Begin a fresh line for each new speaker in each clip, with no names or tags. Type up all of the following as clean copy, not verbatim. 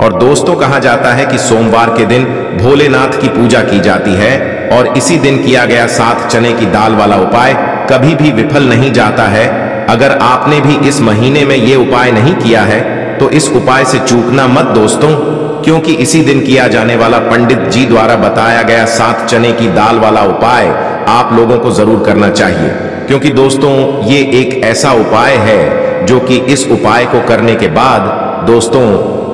और दोस्तों कहा जाता है कि सोमवार के दिन भोलेनाथ की पूजा की जाती है और इसी दिन किया गया 7 चने की दाल वाला उपाय कभी भी विफल नहीं जाता है। अगर आपने भी इस महीने में ये उपाय नहीं किया है तो इस उपाय से चूकना मत दोस्तों, क्योंकि इसी दिन किया जाने वाला पंडित जी द्वारा बताया गया 7 चने की दाल वाला उपाय आप लोगों को जरूर करना चाहिए, क्योंकि दोस्तों ये एक ऐसा उपाय है जो कि इस उपाय को करने के बाद दोस्तों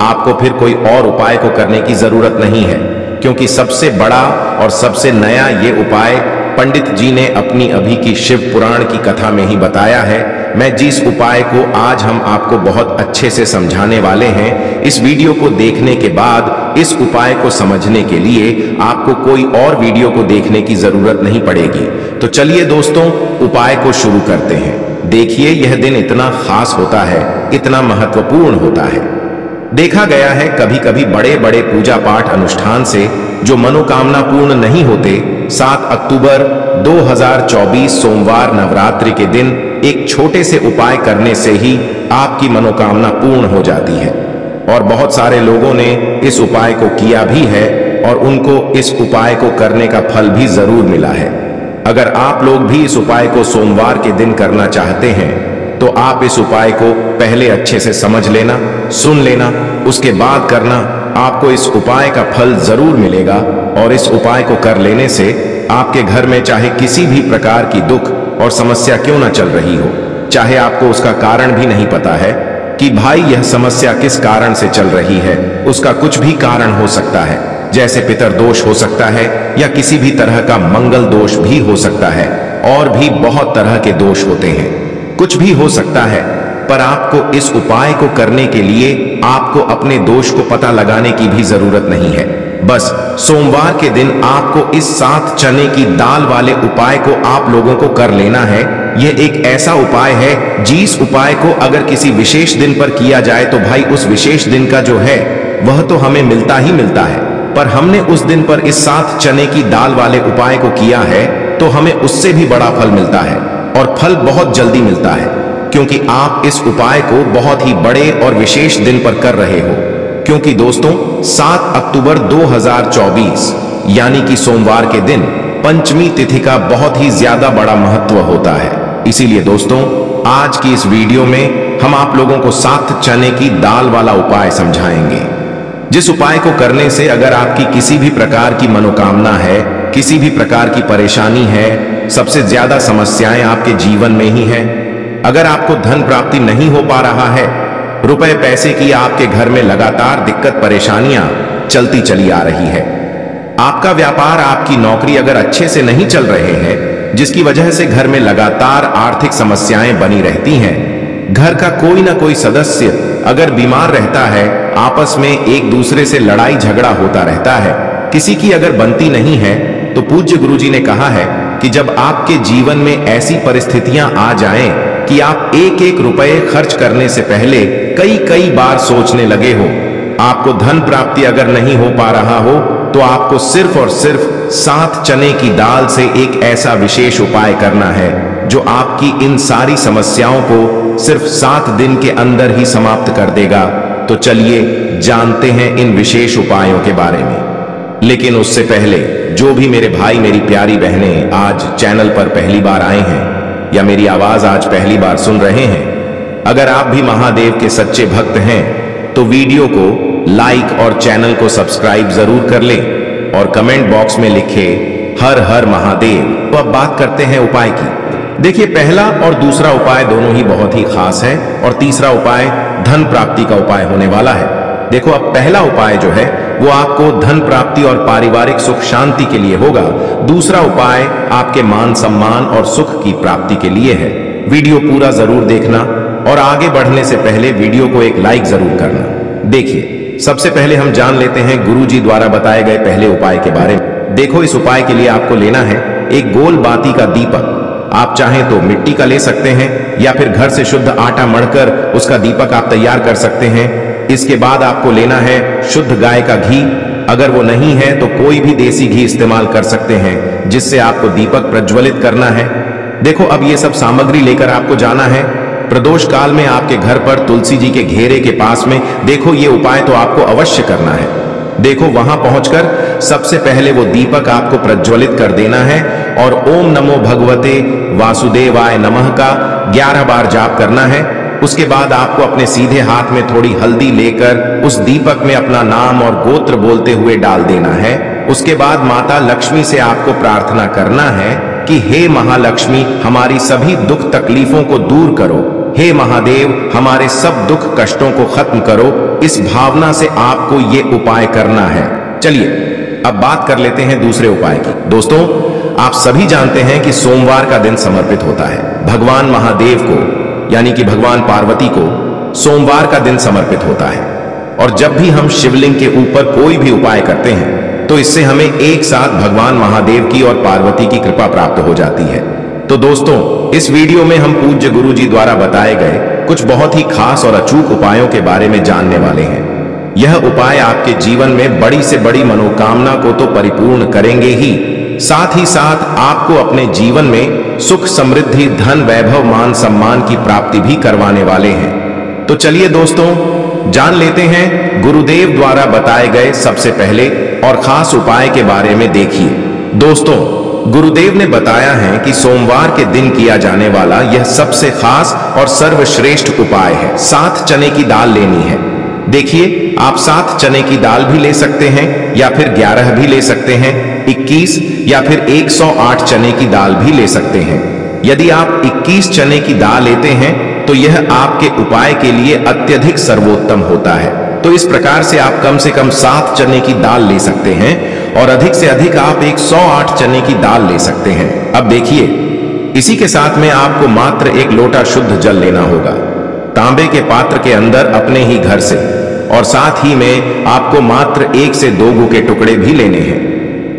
आपको फिर कोई और उपाय को करने की जरूरत नहीं है, क्योंकि सबसे बड़ा और सबसे नया ये उपाय पंडित जी ने अपनी अभी की शिव पुराण की कथा में ही बताया है। मैं जिस उपाय को आज हम आपको बहुत अच्छे से समझाने वाले हैं, इस वीडियो को देखने के बाद इस उपाय को समझने के लिए आपको कोई और वीडियो को देखने की जरूरत नहीं पड़ेगी। तो चलिए दोस्तों उपाय को शुरू करते हैं। देखिए यह दिन इतना खास होता है, इतना महत्वपूर्ण होता है। देखा गया है कभी कभी बड़े बड़े पूजा पाठ अनुष्ठान से जो मनोकामना पूर्ण नहीं होते, 7 अक्टूबर 2024 सोमवार नवरात्रि के दिन एक छोटे से उपाय करने से ही आपकी मनोकामना पूर्ण हो जाती है। और बहुत सारे लोगों ने इस उपाय को किया भी है और उनको इस उपाय को करने का फल भी जरूर मिला है। अगर आप लोग भी इस उपाय को सोमवार के दिन करना चाहते हैं तो आप इस उपाय को पहले अच्छे से समझ लेना, सुन लेना, उसके बाद करना। आपको इस उपाय का फल जरूर मिलेगा और इस उपाय को कर लेने से आपके घर में चाहे किसी भी प्रकार की दुख और समस्या क्यों ना चल रही हो, चाहे आपको उसका कारण भी नहीं पता है कि भाई यह समस्या किस कारण से चल रही है, उसका कुछ भी कारण हो सकता है, जैसे पितर दोष हो सकता है या किसी भी तरह का मंगल दोष भी हो सकता है, और भी बहुत तरह के दोष होते हैं, कुछ भी हो सकता है। पर आपको इस उपाय को करने के लिए आपको अपने दोष को पता लगाने की भी जरूरत नहीं है। बस सोमवार के दिन आपको इस 7 चने की दाल वाले उपाय को आप लोगों को कर लेना है। यह एक ऐसा उपाय है जिस उपाय को अगर किसी विशेष दिन पर किया जाए तो भाई उस विशेष दिन का जो है वह तो हमें मिलता ही मिलता है, पर हमने उस दिन पर इस 7 चने की दाल वाले उपाय को किया है तो हमें उससे भी बड़ा फल मिलता है, और फल बहुत जल्दी मिलता है, क्योंकि आप इस उपाय को बहुत ही बड़े और विशेष दिन पर कर रहे हो। क्योंकि दोस्तों 7 अक्टूबर 2024 यानी कि सोमवार के दिन पंचमी तिथि का बहुत ही ज्यादा बड़ा महत्व होता है। इसीलिए दोस्तों आज की इस वीडियो में हम आप लोगों को 7 चने की दाल वाला उपाय समझाएंगे, जिस उपाय को करने से अगर आपकी किसी भी प्रकार की मनोकामना है, किसी भी प्रकार की परेशानी है, सबसे ज्यादा समस्याएं आपके जीवन में ही हैं, अगर आपको धन प्राप्ति नहीं हो पा रहा है, रुपए पैसे की आपके घर में लगातार दिक्कत परेशानियां चलती चली आ रही है, आपका व्यापार आपकी नौकरी अगर अच्छे से नहीं चल रहे हैं, जिसकी वजह से घर में लगातार आर्थिक समस्याएं बनी रहती हैं, घर का कोई ना कोई सदस्य अगर बीमार रहता है, आपस में एक दूसरे से लड़ाई झगड़ा होता रहता है, किसी की अगर बनती नहीं है, तो पूज्य गुरुजी ने कहा है कि जब आपके जीवन में ऐसी परिस्थितियां आ जाएं कि आप एक एक रुपए खर्च करने से पहले कई बार सोचने लगे हो, आपको धन प्राप्ति अगर नहीं हो पा रहा हो, तो आपको सिर्फ और सिर्फ 7 चने की दाल से एक ऐसा विशेष उपाय करना है जो आपकी इन सारी समस्याओं को सिर्फ 7 दिन के अंदर ही समाप्त कर देगा। तो चलिए जानते हैं इन विशेष उपायों के बारे में। लेकिन उससे पहले जो भी मेरे भाई मेरी प्यारी बहनें आज चैनल पर पहली बार आए हैं या मेरी आवाज आज पहली बार सुन रहे हैं, अगर आप भी महादेव के सच्चे भक्त हैं तो वीडियो को लाइक और चैनल को सब्सक्राइब जरूर कर लें और कमेंट बॉक्स में लिखे हर हर महादेव। तो अब बात करते हैं उपाय की। देखिए पहला और दूसरा उपाय दोनों ही बहुत ही खास है और तीसरा उपाय धन प्राप्ति का उपाय होने वाला है। देखो अब पहला उपाय जो है वो आपको धन प्राप्ति और पारिवारिक सुख शांति के लिए होगा, दूसरा उपाय आपके मान सम्मान और सुख की प्राप्ति के लिए है। वीडियो पूरा जरूर देखना और आगे बढ़ने से पहले वीडियो को एक लाइक जरूर करना। देखिए सबसे पहले हम जान लेते हैं गुरुजी द्वारा बताए गए पहले उपाय के बारे में। देखो इस उपाय के लिए आपको लेना है एक गोल बाती का दीपक। आप चाहें तो मिट्टी का ले सकते हैं या फिर घर से शुद्ध आटा मढ़कर उसका दीपक आप तैयार कर सकते हैं। इसके बाद आपको लेना है शुद्ध गाय का घी, अगर वो नहीं है तो कोई भी देसी घी इस्तेमाल कर सकते हैं, जिससे आपको दीपक प्रज्वलित करना है। देखो अब ये सब सामग्री लेकर आपको जाना है प्रदोष काल में आपके घर पर तुलसी जी के घेरे के पास में देखो, ये उपाय तो आपको अवश्य करना है। देखो, वहां पहुंचकर सबसे पहले वो दीपक आपको प्रज्वलित कर देना है और ओम नमो भगवते वासुदेवाय नमः का 11 बार जाप करना है। उसके बाद आपको अपने सीधे हाथ में थोड़ी हल्दी लेकर उस दीपक में अपना नाम और गोत्र बोलते हुए डाल देना है। उसके बाद माता लक्ष्मी से आपको प्रार्थना करना है कि हे महालक्ष्मी, हमारी सभी दुख तकलीफों को दूर करो। हे महादेव, हमारे सब दुख कष्टों को खत्म करो। इस भावना से आपको ये उपाय करना है। चलिए अब बात कर लेते हैं दूसरे उपाय की। दोस्तों, आप सभी जानते हैं कि सोमवार का दिन समर्पित होता है भगवान महादेव को, यानी कि भगवान पार्वती को सोमवार का दिन समर्पित होता है। और जब भी हम शिवलिंग के ऊपर कोई भी उपाय करते हैं तो इससे हमें एक साथ भगवान महादेव की और पार्वती की कृपा प्राप्त हो जाती है। तो दोस्तों, इस वीडियो में हम पूज्य गुरु जी द्वारा बताए गए कुछ बहुत ही खास और अचूक उपायों के बारे में जानने वाले हैं। यह उपाय आपके जीवन में बड़ी से बड़ी मनोकामना को तो परिपूर्ण करेंगे ही, साथ ही साथ आपको अपने जीवन में सुख, समृद्धि, धन, वैभव, मान सम्मान की प्राप्ति भी करवाने वाले हैं। तो चलिए दोस्तों, जान लेते हैं गुरुदेव द्वारा बताए गए सबसे पहले और खास उपाय के बारे में। देखिए दोस्तों, गुरुदेव ने बताया है कि सोमवार के दिन किया जाने वाला यह सबसे खास और सर्वश्रेष्ठ उपाय है। 7 चने की दाल लेनी है। देखिए, आप 7 चने की दाल भी ले सकते हैं या फिर 11 भी ले सकते हैं, 21 या फिर 108 चने की दाल भी ले सकते हैं। यदि आप 21 चने की दाल लेते हैं तो यह आपके उपाय के लिए अत्यधिक सर्वोत्तम होता है। तो इस प्रकार से आप कम से कम 7 चने की दाल ले सकते हैं और अधिक से अधिक आप 108 चने की दाल ले सकते हैं। अब देखिए, इसी के साथ में आपको मात्र 1 लोटा शुद्ध जल लेना होगा, तांबे के पात्र के अंदर अपने ही घर से, और साथ ही में आपको मात्र 1 से 2 गू के टुकड़े भी लेने हैं।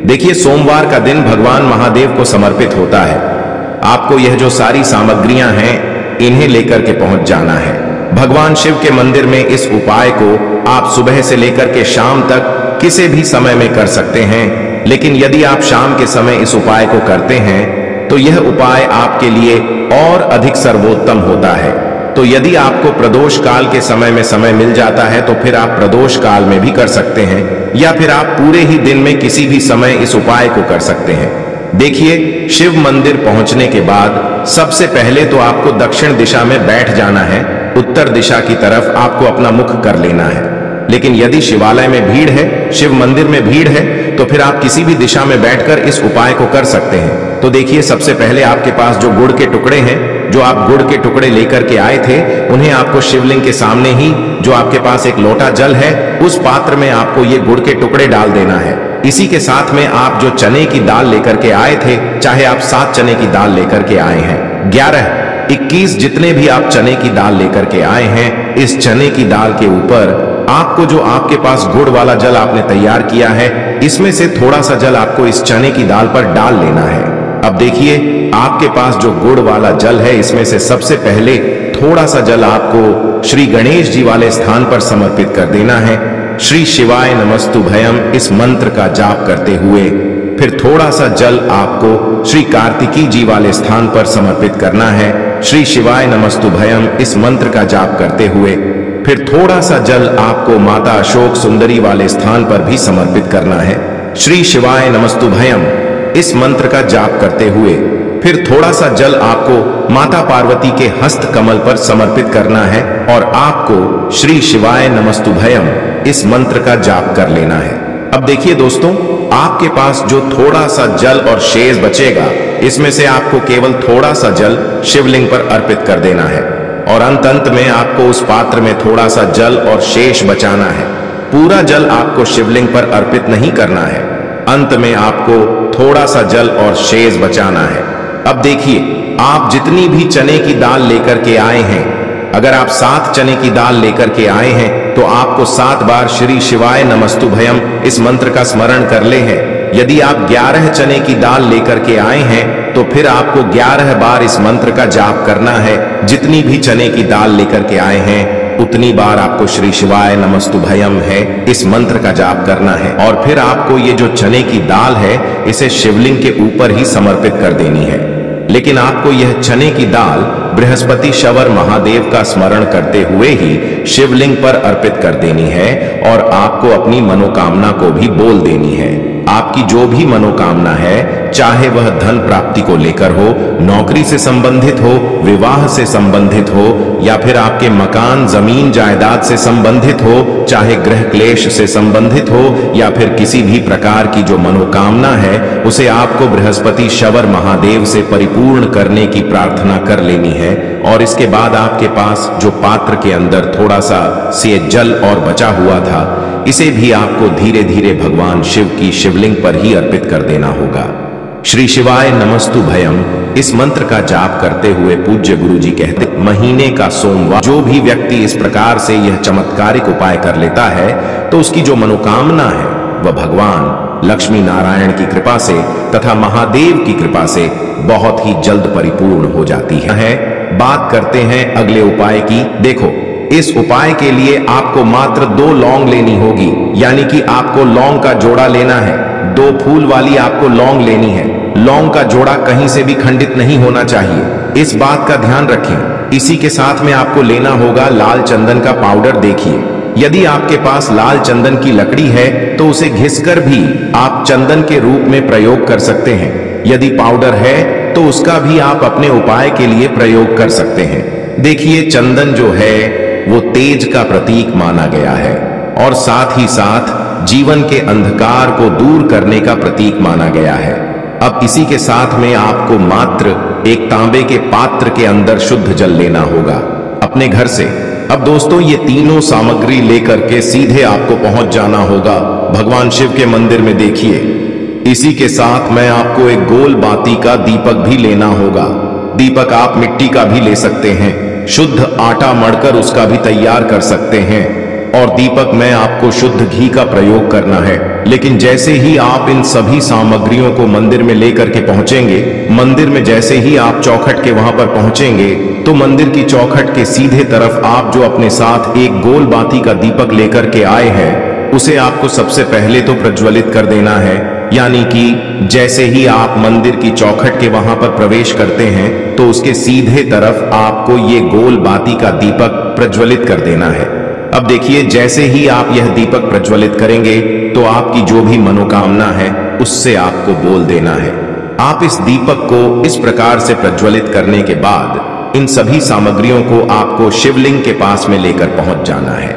देखिए, सोमवार का दिन भगवान महादेव को समर्पित होता है। आपको यह जो सारी सामग्रियां हैं इन्हें लेकर के पहुंच जाना है। भगवान शिव के मंदिर में इस उपाय को आप सुबह से लेकर के शाम तक किसी भी समय में कर सकते हैं। लेकिन यदि आप शाम के समय इस उपाय को करते हैं तो यह उपाय आपके लिए और अधिक सर्वोत्तम होता है। तो यदि आपको प्रदोष काल के समय में समय मिल जाता है तो फिर आप प्रदोष काल में भी कर सकते हैं, या फिर आप पूरे ही दिन में किसी भी समय इस उपाय को कर सकते हैं। देखिए, शिव मंदिर पहुंचने के बाद सबसे पहले तो आपको दक्षिण दिशा में बैठ जाना है। उत्तर दिशा की तरफ आपको अपना मुख कर लेना है। लेकिन यदि शिवालय में भीड़ है, शिव मंदिर में भीड़ है, तो फिर आप किसी भी दिशा में बैठकर इस उपाय को कर सकते हैं। तो देखिए, सबसे पहले आपके पास जो गुड़ के टुकड़े हैं, जो आप गुड़ के टुकड़े लेकर के आए थे, उन्हें आपको शिवलिंग के सामने ही जो आपके पास 1 लोटा जल है उस पात्र में आपको ये गुड़ के टुकड़े डाल देना है। इसी के साथ में आप जो चने की दाल लेकर के आए थे, चाहे आप 7 चने की दाल लेकर के आए हैं, 11, 21 जितने भी आप चने की दाल लेकर के आए हैं, इस चने की दाल के ऊपर आपको जो आपके पास गुड़ वाला जल आपने तैयार किया है, इसमें से थोड़ा सा जल आपको इस चने की दाल पर डाल लेना है। अब देखिए, आपके पास जो गुड़ वाला जल है, इसमें से सबसे पहले थोड़ा सा जल आपको श्री गणेश जी वाले स्थान पर समर्पित कर देना है। श्री शिवाय नमस्तुभयम इस मंत्र का जाप करते हुए फिर थोड़ा सा जल आपको श्री कार्तिकी जी वाले स्थान पर समर्पित करना है। श्री शिवाय नमस्तुभयम इस मंत्र का जाप करते हुए फिर थोड़ा सा जल आपको माता अशोक सुंदरी वाले स्थान पर भी समर्पित करना है। श्री शिवाय नमस्तुभयम इस मंत्र का जाप करते हुए फिर थोड़ा सा जल आपको माता पार्वती के हस्त कमल पर समर्पित करना है और आपको श्री शिवाय नमस्तुभयम इस मंत्र का जाप कर लेना है। अब देखिए दोस्तों, आपके पास जो थोड़ा सा जल और शेष बचेगा, इसमें से आपको केवल थोड़ा सा जल शिवलिंग पर अर्पित कर देना है और अंत में आपको उस पात्र में थोड़ा सा जल और शेष बचाना है। पूरा जल आपको शिवलिंग पर अर्पित नहीं करना है, अंत में आपको थोड़ा सा जल और शेष बचाना है। अब देखिए, आप जितनी भी चने की दाल लेकर के आए हैं, अगर आप 7 चने की दाल लेकर के आए हैं तो आपको 7 बार श्री शिवाय नमस्तुभयम इस मंत्र का स्मरण कर ले है। यदि आप 11 चने की दाल लेकर के आए हैं तो फिर आपको 11 बार इस मंत्र का जाप करना है। जितनी भी चने की दाल लेकर के आए हैं उतनी बार आपको श्री शिवाय नमस्तुभयम है इस मंत्र का जाप करना है और फिर आपको ये जो चने की दाल है इसे शिवलिंग के ऊपर ही समर्पित कर देनी है। लेकिन आपको यह चने की दाल बृहस्पति शवर महादेव का स्मरण करते हुए ही शिवलिंग पर अर्पित कर देनी है और आपको अपनी मनोकामना को भी बोल देनी है। आपकी जो भी मनोकामना है, चाहे वह धन प्राप्ति को लेकर हो, नौकरी से संबंधित हो, विवाह से संबंधित हो, या फिर आपके मकान जमीन जायदाद से संबंधित हो, चाहे गृह क्लेश से संबंधित हो, या फिर किसी भी प्रकार की जो मनोकामना है, उसे आपको बृहस्पति शवर महादेव से परिपूर्ण करने की प्रार्थना कर लेनी है। और इसके बाद आपके पास जो पात्र के अंदर थोड़ा सा से जल और बचा हुआ था, इसे भी आपको धीरे धीरे भगवान शिव की शिवलिंग पर ही अर्पित कर देना होगा। श्री शिवाय नमस्तु भयम इस मंत्र का जाप करते हुए पूज्य गुरु जी कहते, महीने का सोमवार जो भी व्यक्ति इस प्रकार से यह चमत्कारिक उपाय कर लेता है, तो उसकी जो मनोकामना है वह भगवान लक्ष्मी नारायण की कृपा से तथा महादेव की कृपा से बहुत ही जल्द परिपूर्ण हो जाती है। बात करते हैं अगले उपाय की। देखो, इस उपाय के लिए आपको मात्र 2 लौंग लेनी होगी, यानी कि आपको लौंग का जोड़ा लेना है। 2 फूल वाली आपको लौंग लेनी है। लौंग का जोड़ा कहीं से भी खंडित नहीं होना चाहिए, इस बात का ध्यान रखें। इसी के साथ में आपको लेना होगा लाल चंदन का पाउडर। देखिए, यदि आपके पास लाल चंदन की लकड़ी है तो उसे घिसकर भी आप चंदन के रूप में प्रयोग कर सकते हैं। यदि पाउडर है तो उसका भी आप अपने उपाय के लिए प्रयोग कर सकते हैं। देखिए, चंदन जो है वो तेज का प्रतीक माना गया है और साथ ही साथ जीवन के अंधकार को दूर करने का प्रतीक माना गया है। अब इसी के साथ में आपको मात्र एक तांबे के पात्र के अंदर शुद्ध जल लेना होगा अपने घर से। अब दोस्तों, ये तीनों सामग्री लेकर के सीधे आपको पहुंच जाना होगा भगवान शिव के मंदिर में। देखिए, इसी के साथ में आपको एक गोल बाती का दीपक भी लेना होगा। दीपक आप मिट्टी का भी ले सकते हैं, शुद्ध आटा मढ़कर उसका भी तैयार कर सकते हैं, और दीपक में आपको शुद्ध घी का प्रयोग करना है। लेकिन जैसे ही आप इन सभी सामग्रियों को मंदिर में लेकर के पहुंचेंगे, मंदिर में जैसे ही आप चौखट के वहां पर पहुंचेंगे, तो मंदिर की चौखट के सीधे तरफ आप जो अपने साथ एक गोल बाती का दीपक लेकर के आए हैं, उसे आपको सबसे पहले तो प्रज्वलित कर देना है। यानी कि जैसे ही आप मंदिर की चौखट के वहां पर प्रवेश करते हैं, तो उसके सीधे तरफ आपको ये गोल बाती का दीपक प्रज्वलित कर देना है। अब देखिए, जैसे ही आप यह दीपक प्रज्वलित करेंगे, तो आपकी जो भी मनोकामना है उससे आपको बोल देना है। आप इस दीपक को इस प्रकार से प्रज्वलित करने के बाद इन सभी सामग्रियों को आपको शिवलिंग के पास में लेकर पहुंच जाना है।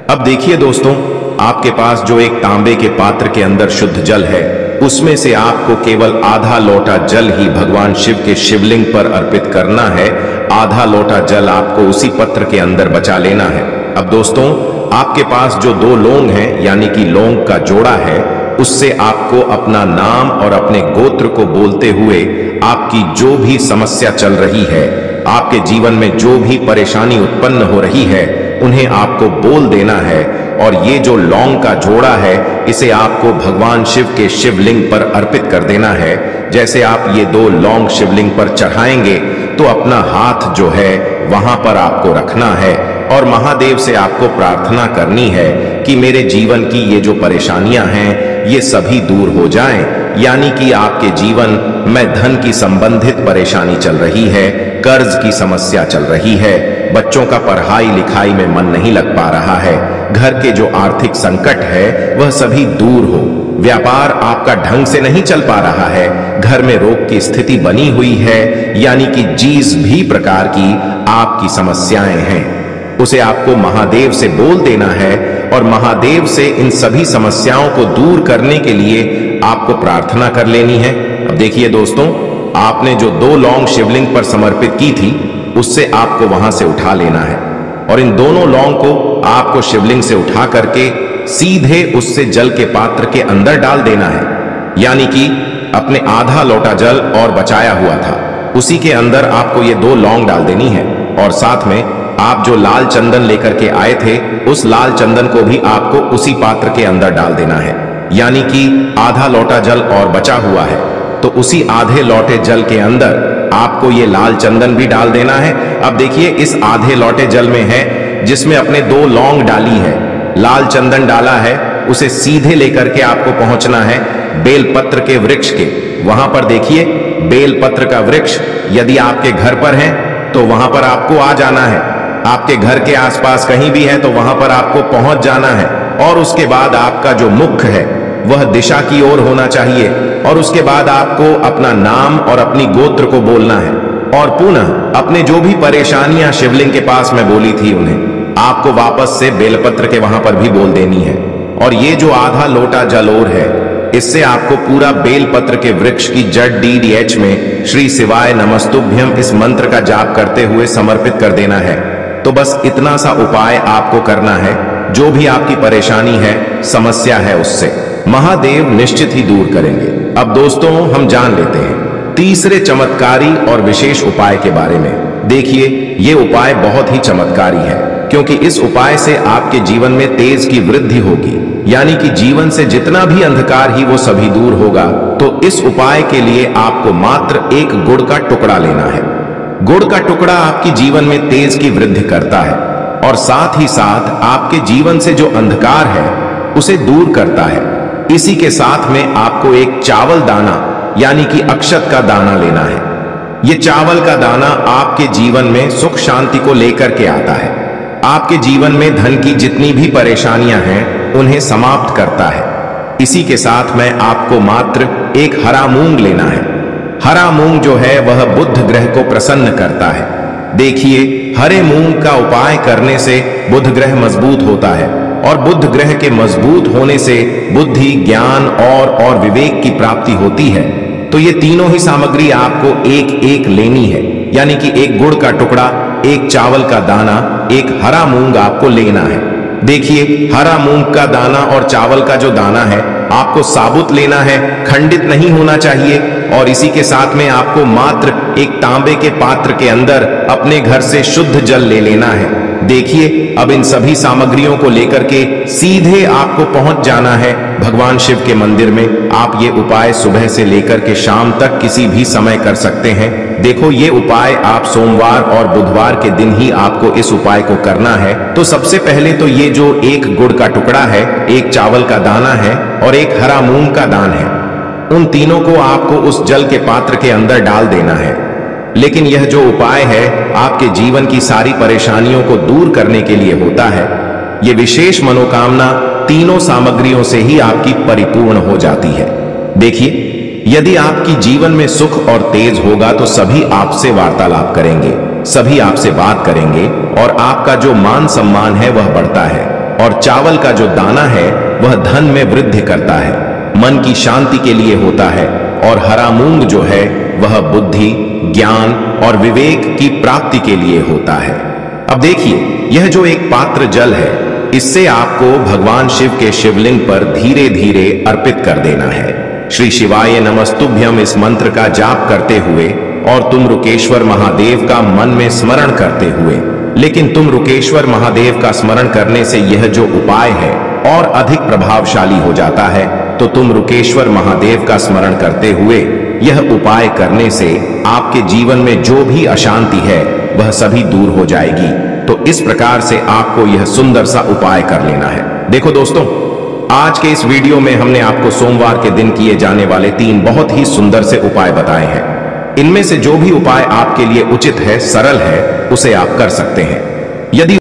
अब देखिए दोस्तों, आपके पास जो एक तांबे के पात्र के अंदर शुद्ध जल है, उसमें से आपको केवल आधा लोटा जल ही भगवान शिव के शिवलिंग पर अर्पित करना है। आधा लोटा जल आपको उसी पत्र के अंदर बचा लेना है। अब दोस्तों, आपके पास जो 2 लौंग हैं, यानी कि लौंग का जोड़ा है, उससे आपको अपना नाम और अपने गोत्र को बोलते हुए आपकी जो भी समस्या चल रही है, आपके जीवन में जो भी परेशानी उत्पन्न हो रही है, उन्हें आपको बोल देना है। और ये जो लौंग का जोड़ा है, इसे आपको भगवान शिव के शिवलिंग पर अर्पित कर देना है। जैसे आप ये 2 लौंग शिवलिंग पर चढ़ाएंगे, तो अपना हाथ जो है वहां पर आपको रखना है और महादेव से आपको प्रार्थना करनी है कि मेरे जीवन की ये जो परेशानियां हैं, ये सभी दूर हो जाएं। यानी कि आपके जीवन में धन की संबंधित परेशानी चल रही है, कर्ज की समस्या चल रही है, बच्चों का पढ़ाई लिखाई में मन नहीं लग पा रहा है, घर के जो आर्थिक संकट है वह सभी दूर हो, व्यापार आपका ढंग से नहीं चल पा रहा है, घर में रोग की स्थिति बनी हुई है, यानी कि जिस भी प्रकार की आपकी समस्याएं हैं, उसे आपको महादेव से बोल देना है और महादेव से इन सभी समस्याओं को दूर करने के लिए आपको प्रार्थना कर लेनी है। अब देखिए दोस्तों, आपने जो 2 लौंग शिवलिंग पर समर्पित की थी, उससे आपको वहां से उठा लेना है और इन दोनों लौंग को आपको शिवलिंग से उठा करके सीधे उससे जल के पात्र के अंदर डाल देना है। यानी कि अपने आधा लोटा जल और बचाया हुआ था, उसी के अंदर आपको ये 2 लौंग डाल देनी है और साथ में आप जो लाल चंदन लेकर के आए थे, उस लाल चंदन को भी आपको उसी पात्र के अंदर डाल देना है। यानी कि आधा लोटा जल और बचा हुआ है, तो उसी आधे लोटे जल के अंदर आपको ये लाल चंदन भी डाल देना है। अब देखिए, इस आधे लोटे जल में है जिसमें अपने 2 लौंग डाली है, लाल चंदन डाला है, उसे सीधे लेकर के आपको पहुंचना है बेलपत्र के वृक्ष के। वहां पर देखिए बेलपत्र का वृक्ष यदि आपके घर पर है तो वहां पर आपको आ जाना है। आपके घर के आसपास कहीं भी है तो वहां पर आपको पहुंच जाना है। और उसके बाद आपका जो मुख है वह दिशा की ओर होना चाहिए। और उसके बाद आपको अपना नाम और अपनी गोत्र को बोलना है। और पुनः अपने जो भी परेशानियां शिवलिंग के पास में बोली थी उन्हें आपको वापस से बेलपत्र के वहां पर भी बोल देनी है। और ये जो आधा लोटा जल और है इससे आपको पूरा बेलपत्र के वृक्ष की जड़ DDH में श्री शिवाय नमस्तुभ्यम इस मंत्र का जाप करते हुए समर्पित कर देना है। तो बस इतना सा उपाय आपको करना है। जो भी आपकी परेशानी है, समस्या है, उससे महादेव निश्चित ही दूर करेंगे। अब दोस्तों हम जान लेते हैं तीसरे चमत्कारी और विशेष उपाय के बारे में। देखिए ये उपाय बहुत ही चमत्कारी है क्योंकि इस उपाय से आपके जीवन में तेज की वृद्धि होगी, यानी कि जीवन से जितना भी अंधकार ही वो सभी दूर होगा। तो इस उपाय के लिए आपको मात्र एक गुड़ का टुकड़ा लेना है। गुड़ का टुकड़ा आपकी जीवन में तेज की वृद्धि करता है और साथ ही साथ आपके जीवन से जो अंधकार है उसे दूर करता है। इसी के साथ में आपको एक चावल दाना यानी कि अक्षत का दाना लेना है। यह चावल का दाना आपके जीवन में सुख शांति को लेकर के आता है। आपके जीवन में धन की जितनी भी परेशानियां हैं उन्हें समाप्त करता है। इसी के साथ में आपको मात्र एक हरा मूंग लेना है। हरा मूंग जो है वह बुध ग्रह को प्रसन्न करता है। देखिए हरे मूंग का उपाय करने से बुध ग्रह मजबूत होता है और बुध ग्रह के मजबूत होने से बुद्धि, ज्ञान और विवेक की प्राप्ति होती है। तो ये तीनों ही सामग्री आपको एक एक लेनी है, यानी कि एक गुड़ का टुकड़ा, एक चावल का दाना, एक हरा मूंग आपको लेना है। देखिए हरा मूंग का दाना और चावल का जो दाना है आपको साबुत लेना है, खंडित नहीं होना चाहिए। और इसी के साथ में आपको मात्र एक तांबे के पात्र के अंदर अपने घर से शुद्ध जल ले लेना है। देखिए अब इन सभी सामग्रियों को लेकर के सीधे आपको पहुंच जाना है भगवान शिव के मंदिर में। आप ये उपाय सुबह से लेकर के शाम तक किसी भी समय कर सकते हैं। देखो ये उपाय आप सोमवार और बुधवार के दिन ही आपको इस उपाय को करना है। तो सबसे पहले तो ये जो एक गुड़ का टुकड़ा है, एक चावल का दाना है और एक हरा मूंग का दान है, उन तीनों को आपको उस जल के पात्र के अंदर डाल देना है। लेकिन यह जो उपाय है आपके जीवन की सारी परेशानियों को दूर करने के लिए होता है। यह विशेष मनोकामना तीनों सामग्रियों से ही आपकी परिपूर्ण हो जाती है। देखिए यदि आपकी जीवन में सुख और तेज होगा तो सभी आपसे वार्तालाप करेंगे, सभी आपसे बात करेंगे और आपका जो मान सम्मान है वह बढ़ता है। और चावल का जो दाना है वह धन में वृद्धि करता है, मन की शांति के लिए होता है। और हरा मूंग जो है वह बुद्धि, ज्ञान और विवेक की प्राप्ति के लिए होता है। अब देखिए यह जो एक पात्र जल है इससे आपको भगवान शिव के शिवलिंग पर धीरे धीरे अर्पित कर देना है। श्री शिवाय नमस्तुभ्यम इस मंत्र का जाप करते हुए और तुम रुकेश्वर महादेव का मन में स्मरण करते हुए। लेकिन तुम रुकेश्वर महादेव का स्मरण करने से यह जो उपाय है और अधिक प्रभावशाली हो जाता है। तो तुम रुकेश्वर महादेव का स्मरण करते हुए यह उपाय करने से आपके जीवन में जो भी अशांति है वह सभी दूर हो जाएगी। तो इस प्रकार से आपको यह सुंदर सा उपाय कर लेना है। देखो दोस्तों आज के इस वीडियो में हमने आपको सोमवार के दिन किए जाने वाले 3 बहुत ही सुंदर से उपाय बताए हैं। इनमें से जो भी उपाय आपके लिए उचित है, सरल है, उसे आप कर सकते हैं। यदि